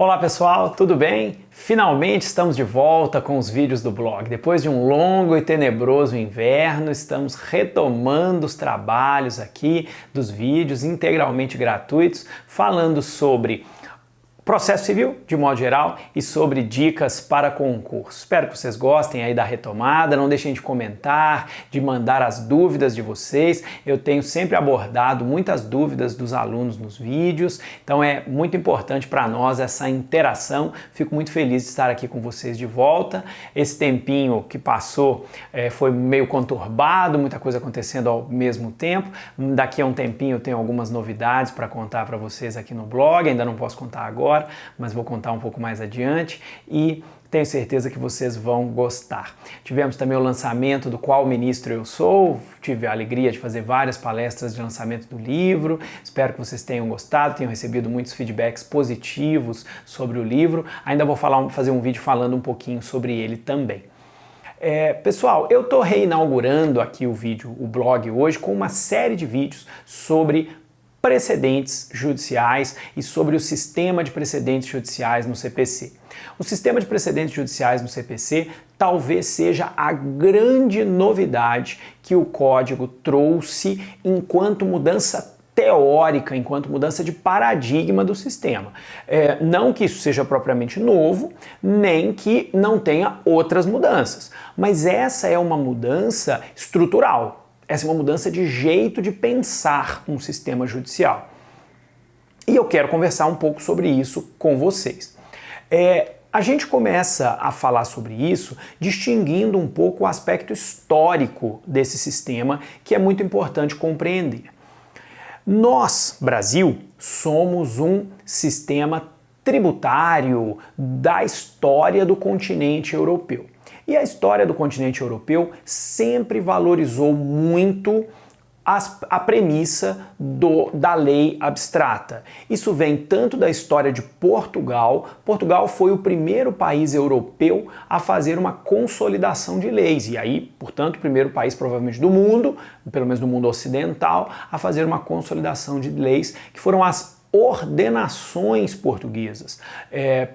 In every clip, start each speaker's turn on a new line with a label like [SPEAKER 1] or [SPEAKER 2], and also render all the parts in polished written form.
[SPEAKER 1] Olá pessoal, tudo bem? Finalmente estamos de volta com os vídeos do blog. Depois de um longo e tenebroso inverno, estamos retomando os trabalhos aqui dos vídeos integralmente gratuitos, falando sobre processo civil, de modo geral, e sobre dicas para concurso. Espero que vocês gostem aí da retomada, não deixem de comentar, de mandar as dúvidas de vocês. Eu tenho sempre abordado muitas dúvidas dos alunos nos vídeos, então é muito importante para nós essa interação. Fico muito feliz de estar aqui com vocês de volta. Esse tempinho que passou foi meio conturbado, muita coisa acontecendo ao mesmo tempo. Daqui a um tempinho eu tenho algumas novidades para contar para vocês aqui no blog, ainda não posso contar agora, mas vou contar um pouco mais adiante e tenho certeza que vocês vão gostar. Tivemos também o lançamento do Qual Ministro Eu Sou, tive a alegria de fazer várias palestras de lançamento do livro, espero que vocês tenham gostado, tenham recebido muitos feedbacks positivos sobre o livro, ainda vou fazer um vídeo falando um pouquinho sobre ele também. Pessoal, eu estou reinaugurando aqui o blog hoje com uma série de vídeos sobre precedentes judiciais e sobre o sistema de precedentes judiciais no CPC. O sistema de precedentes judiciais no CPC talvez seja a grande novidade que o Código trouxe enquanto mudança teórica, enquanto mudança de paradigma do sistema. Não que isso seja propriamente novo, nem que não tenha outras mudanças, mas essa é uma mudança estrutural. Essa é uma mudança de jeito de pensar um sistema judicial. E eu quero conversar um pouco sobre isso com vocês. A gente começa a falar sobre isso distinguindo um pouco o aspecto histórico desse sistema, que é muito importante compreender. Nós, Brasil, somos um sistema tributário da história do continente europeu. E a história do continente europeu sempre valorizou muito a premissa da lei abstrata. Isso vem tanto da história de Portugal. Portugal foi o primeiro país europeu a fazer uma consolidação de leis. E aí, portanto, o primeiro país provavelmente do mundo, pelo menos do mundo ocidental, a fazer uma consolidação de leis, que foram as ordenações portuguesas.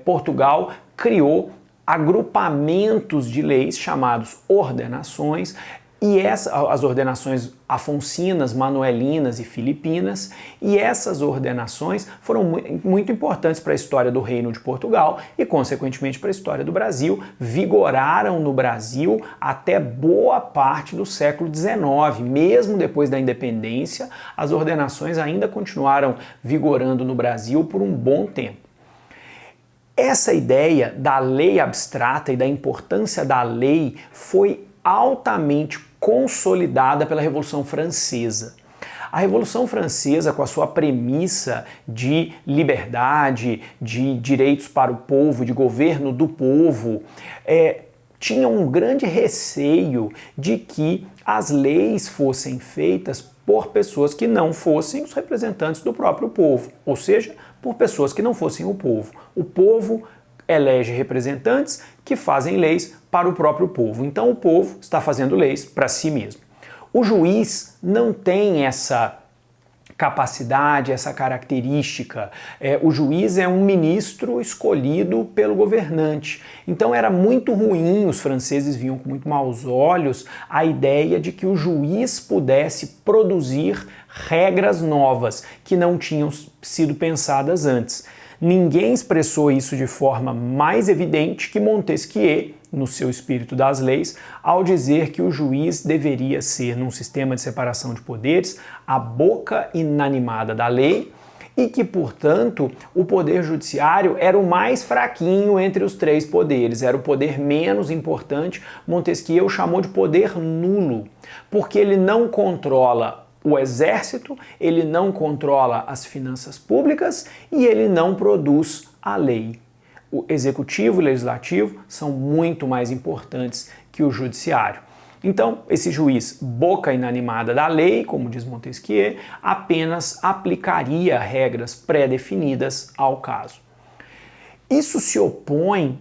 [SPEAKER 1] Portugal criou agrupamentos de leis chamados ordenações, e as ordenações afonsinas, manuelinas e filipinas, e essas ordenações foram muito importantes para a história do Reino de Portugal e, consequentemente, para a história do Brasil, vigoraram no Brasil até boa parte do século XIX. Mesmo depois da independência, as ordenações ainda continuaram vigorando no Brasil por um bom tempo. Essa ideia da lei abstrata e da importância da lei foi altamente consolidada pela Revolução Francesa. A Revolução Francesa, com a sua premissa de liberdade, de direitos para o povo, de governo do povo, tinha um grande receio de que as leis fossem feitas por pessoas que não fossem os representantes do próprio povo, ou seja, por pessoas que não fossem o povo. O povo elege representantes que fazem leis para o próprio povo. Então o povo está fazendo leis para si mesmo. O juiz não tem essa capacidade, essa característica. O juiz é um ministro escolhido pelo governante. Então era muito ruim, os franceses viam com muito maus olhos a ideia de que o juiz pudesse produzir regras novas que não tinham sido pensadas antes. Ninguém expressou isso de forma mais evidente que Montesquieu, no seu Espírito das Leis, ao dizer que o juiz deveria ser, num sistema de separação de poderes, a boca inanimada da lei e que, portanto, o poder judiciário era o mais fraquinho entre os três poderes, era o poder menos importante. Montesquieu chamou de poder nulo, porque ele não controla o exército, ele não controla as finanças públicas e ele não produz a lei. O executivo e o legislativo são muito mais importantes que o judiciário. Então, esse juiz, boca inanimada da lei, como diz Montesquieu, apenas aplicaria regras pré-definidas ao caso. Isso se opõe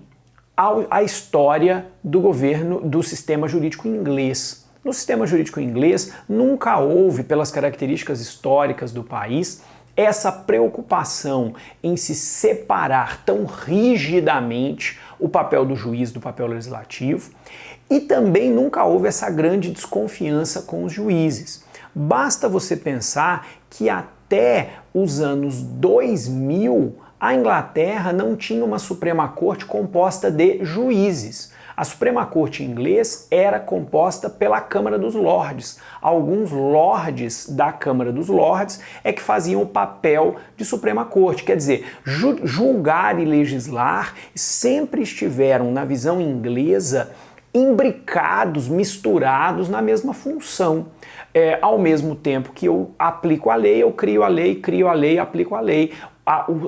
[SPEAKER 1] à história do governo do sistema jurídico inglês. No sistema jurídico inglês, nunca houve, pelas características históricas do país, essa preocupação em se separar tão rigidamente o papel do juiz do papel legislativo, e também nunca houve essa grande desconfiança com os juízes. Basta você pensar que até os anos 2000 a Inglaterra não tinha uma Suprema Corte composta de juízes. A Suprema Corte inglesa era composta pela Câmara dos Lordes. Alguns lordes da Câmara dos Lordes é que faziam o papel de Suprema Corte. Quer dizer, julgar e legislar sempre estiveram, na visão inglesa, imbricados, misturados na mesma função. Ao mesmo tempo que eu aplico a lei, eu crio a lei, aplico a lei.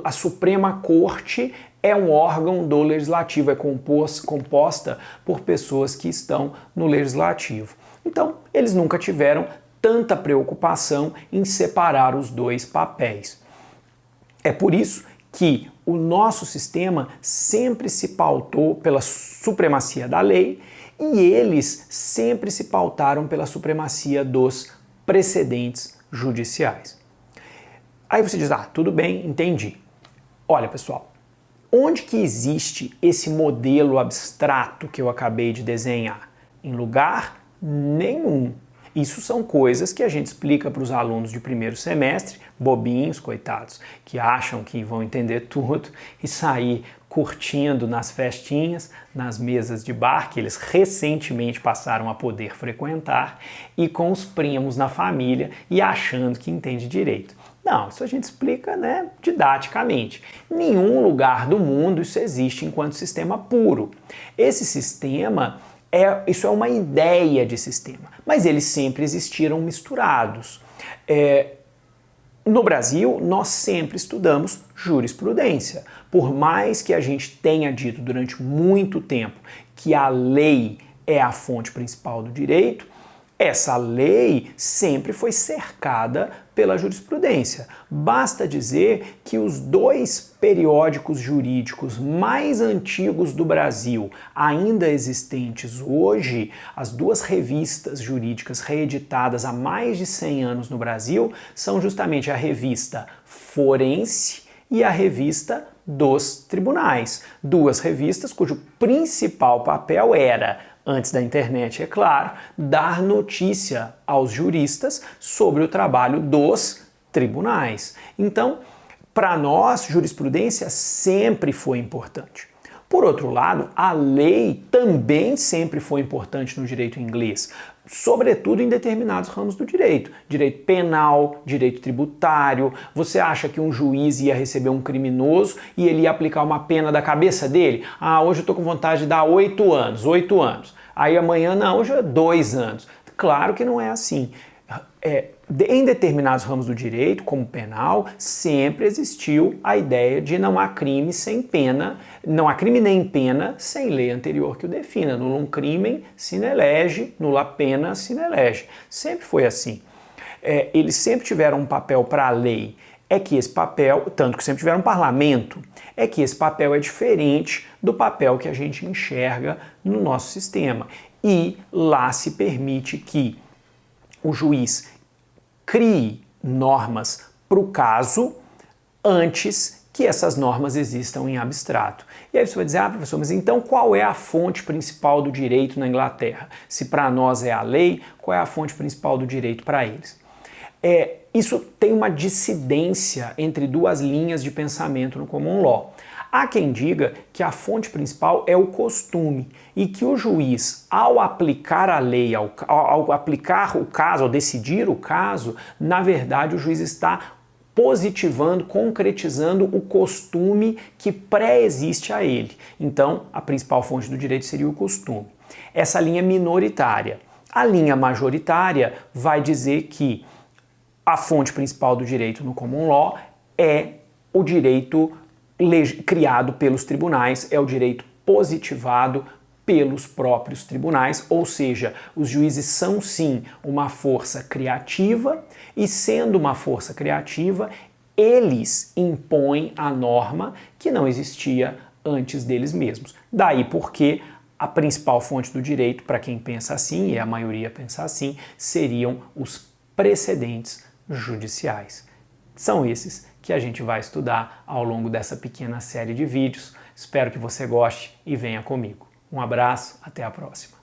[SPEAKER 1] A Suprema Corte é um órgão do Legislativo, é composta por pessoas que estão no Legislativo. Então, eles nunca tiveram tanta preocupação em separar os dois papéis. É por isso que o nosso sistema sempre se pautou pela supremacia da lei e eles sempre se pautaram pela supremacia dos precedentes judiciais. Aí você diz, tudo bem, entendi. Olha, pessoal, onde que existe esse modelo abstrato que eu acabei de desenhar? Em lugar nenhum. Isso são coisas que a gente explica para os alunos de primeiro semestre, bobinhos, coitados, que acham que vão entender tudo e sair curtindo nas festinhas, nas mesas de bar que eles recentemente passaram a poder frequentar e com os primos na família e achando que entende direito. Não, isso a gente explica, didaticamente. Em nenhum lugar do mundo isso existe enquanto sistema puro. Esse sistema, isso é uma ideia de sistema, mas eles sempre existiram misturados. No Brasil, nós sempre estudamos jurisprudência. Por mais que a gente tenha dito durante muito tempo que a lei é a fonte principal do direito, essa lei sempre foi cercada pela jurisprudência. Basta dizer que os dois periódicos jurídicos mais antigos do Brasil, ainda existentes hoje, as duas revistas jurídicas reeditadas há mais de 100 anos no Brasil, são justamente a revista Forense e a revista dos Tribunais. Duas revistas cujo principal papel era, antes da internet, é claro, dar notícia aos juristas sobre o trabalho dos tribunais. Então, para nós, jurisprudência sempre foi importante. Por outro lado, a lei também sempre foi importante no direito inglês, sobretudo em determinados ramos do direito. Direito penal, direito tributário. Você acha que um juiz ia receber um criminoso e ele ia aplicar uma pena da cabeça dele? Hoje eu estou com vontade de dar 8 anos. Aí amanhã, não, hoje é 2 anos. Claro que não é assim. Em determinados ramos do direito, como penal, sempre existiu a ideia de não há crime sem pena, não há crime nem pena sem lei anterior que o defina. Nullum crimen sine lege, nulla pena sine lege. Sempre foi assim. Eles sempre tiveram um papel para a lei. É que esse papel, tanto que sempre tiveram um parlamento, é que esse papel é diferente do papel que a gente enxerga no nosso sistema. E lá se permite que o juiz crie normas para o caso antes que essas normas existam em abstrato. E aí você vai dizer, professor, mas então qual é a fonte principal do direito na Inglaterra? Se para nós é a lei, qual é a fonte principal do direito para eles? Isso tem uma dissidência entre duas linhas de pensamento no common law. Há quem diga que a fonte principal é o costume e que o juiz, ao aplicar a lei, ao aplicar o caso, ao decidir o caso, na verdade o juiz está positivando, concretizando o costume que pré-existe a ele. Então, a principal fonte do direito seria o costume. Essa linha minoritária. A linha majoritária vai dizer que a fonte principal do direito no common law é o direito criado pelos tribunais, é o direito positivado pelos próprios tribunais, ou seja, os juízes são sim uma força criativa e, sendo uma força criativa, eles impõem a norma que não existia antes deles mesmos. Daí porque a principal fonte do direito, para quem pensa assim, e a maioria pensa assim, seriam os precedentes judiciais. São esses que a gente vai estudar ao longo dessa pequena série de vídeos. Espero que você goste e venha comigo. Um abraço, até a próxima.